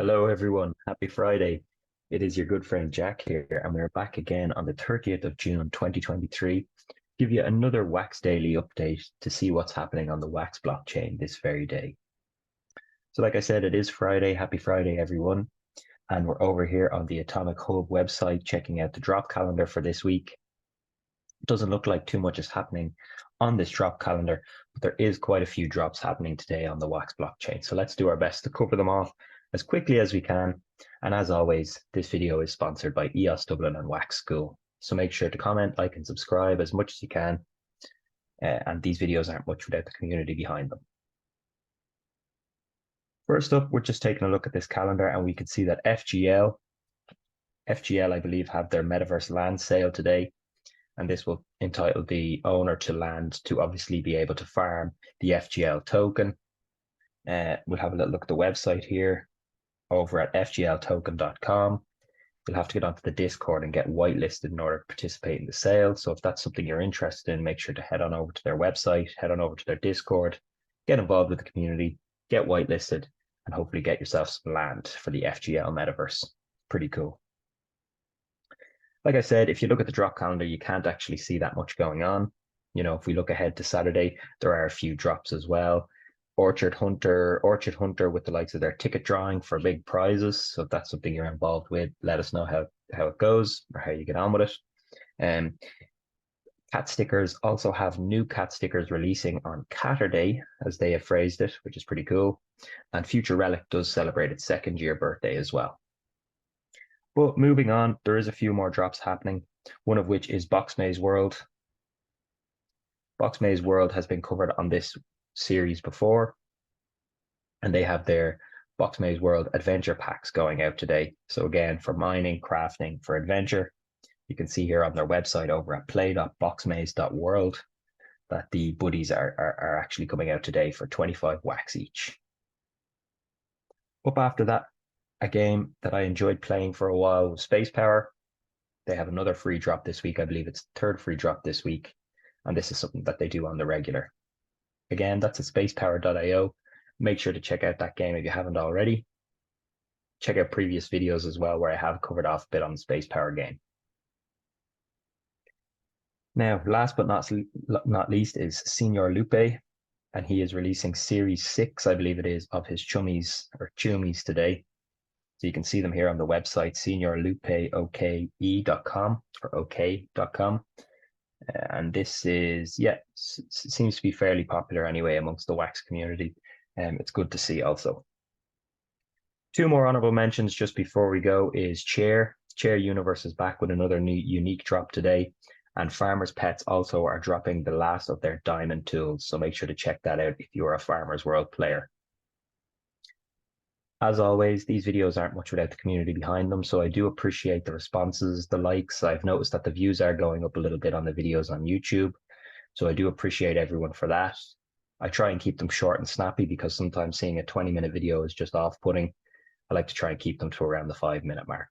Hello, everyone. Happy Friday. It is your good friend Jack here, and we're back again on the 30th of June, 2023. Give you another Wax Daily update to see what's happening on the Wax blockchain this very day. So, like I said, it is Friday. Happy Friday, everyone. And we're over here on the Atomic Hub website checking out the drop calendar for this week. It doesn't look like too much is happening on this drop calendar, but there is quite a few drops happening today on the Wax blockchain. So let's do our best to cover them all as quickly as we can. And as always, this video is sponsored by EOS Dublin and Wax School. So make sure to comment, like, and subscribe as much as you can. And these videos aren't much without the community behind them. First up, we're just taking a look at this calendar, and we can see that FGL, I believe, have their metaverse land sale today. And this will entitle the owner to land to obviously be able to farm the FGL token. We'll have a little look at the website here over at fgltoken.com. You'll have to get onto the Discord and get whitelisted in order to participate in the sale. So if that's something you're interested in, make sure to head on over to their website, head on over to their Discord, get involved with the community, get whitelisted, and hopefully get yourself some land for the FGL metaverse. Pretty cool. Like I said, if you look at the drop calendar, you can't actually see that much going on. You know, if we look ahead to Saturday, there are a few drops as well. Orchard Hunter with the likes of their ticket drawing for big prizes. So if that's something you're involved with, let us know how it goes or how you get on with it. Cat stickers also have new cat stickers releasing on Catterday, as they have phrased it, which is pretty cool. And Future Relic does celebrate its second-year birthday as well. But moving on, there is a few more drops happening, one of which is Box Maze World. Box Maze World has been covered on this series before, and they have their Box Maze World adventure packs going out today. So again, for mining, crafting, for adventure, you can see here on their website over at play.boxmaze.world that the buddies are actually coming out today for 25 wax each. Up after that, a game that I enjoyed playing for a while was Space Power. They have another free drop this week. I believe it's the third free drop this week. And this is something that they do on the regular. Again, that's at spacepower.io. Make sure to check out that game if you haven't already. Check out previous videos as well, where I have covered off a bit on the Space Power game. Now, last but not least is Senor Lupe, and he is releasing Series 6, I believe it is, of his Chummies today. So you can see them here on the website, seniorlupeoke.com or ok.com. And this is, seems to be fairly popular anyway amongst the wax community. It's good to see also. Two more honorable mentions just before we go is Chair Universe is back with another new unique drop today. And Farmers Pets also are dropping the last of their diamond tools. So make sure to check that out if you're a Farmers World player. As always, these videos aren't much without the community behind them, so I do appreciate the responses, the likes. I've noticed that the views are going up a little bit on the videos on YouTube, so I do appreciate everyone for that. I try and keep them short and snappy because sometimes seeing a 20-minute video is just off-putting. I like to try and keep them to around the 5-minute mark.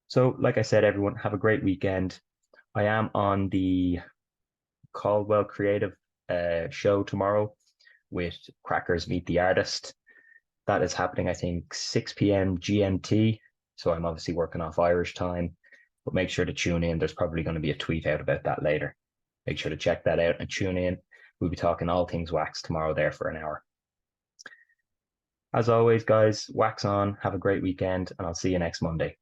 So, like I said, everyone, have a great weekend. I am on the Caldwell Creative show tomorrow with Crackers Meet the Artist. That is happening, I think, 6 p.m. GMT. So I'm obviously working off Irish time, but make sure to tune in. There's probably going to be a tweet out about that later. Make sure to check that out and tune in. We'll be talking all things wax tomorrow there for an hour. As always, guys, wax on. Have a great weekend, and I'll see you next Monday.